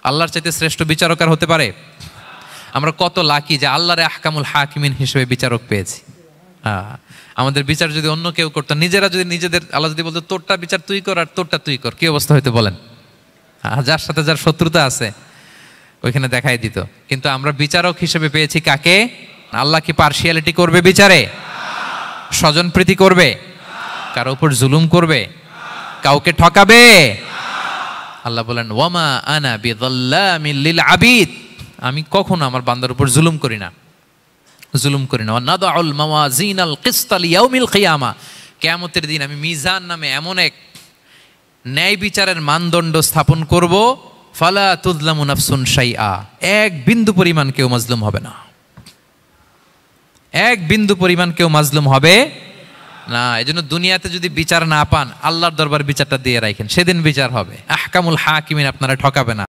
আল্লাহর চাইতে শ্রেষ্ঠ বিচারক আর হতে পারে? আমরা কত লাকি যে আল্লাহরে আহকামুল হাকিমিন হিসেবে বিচারক পেয়েছি। আমাদের বিচার যদি অন্য কেউ করতো, নিজেরা যদি নিজেদের, আল্লাহ যদি বলতো তোরটা বিচার তুই কর আর তোরটা তুই কর, কি অবস্থা হইতো বলেন? যার সাথে যার শত্রুতা আছে ওইখানে দেখাই দিত। কিন্তু আমরা বিচারক হিসেবে পেয়েছি কাকে? আল্লাহ কি পার্সিয়ালিটি করবে বিচারে? স্বজন প্রীতি করবে? কারো উপর জুলুম করবে? কাউকে ঠকাবে? আল্লাহ বলেন ওয়ামা আনা বিযাল্লামিল লিল আবিদ, আমি কখনো আমার বান্দার উপর জুলুম করি না, জুলুম করি না। নাদাউল মাওয়াজিনাল কিসতা লিয়াউমিল কিয়ামা, কিয়ামতের দিন আমি মিজান নামে এমন এক ন্যায় বিচারের মানদণ্ড স্থাপন করব, ফালা তুযলামু নাফসুন শাইআ, এক বিন্দু পরিমাণ কেউ মাজলুম হবে না, এক বিন্দু পরিমাণ কেউ মাজলুম হবে না। এজন্য দুনিয়াতে যদি বিচার না পান, আল্লাহর দরবার বিচারটা দিয়ে রাখেন, সেদিন বিচার হবে। আহকামুল হাকিমিন আপনারা ঠকাবে না।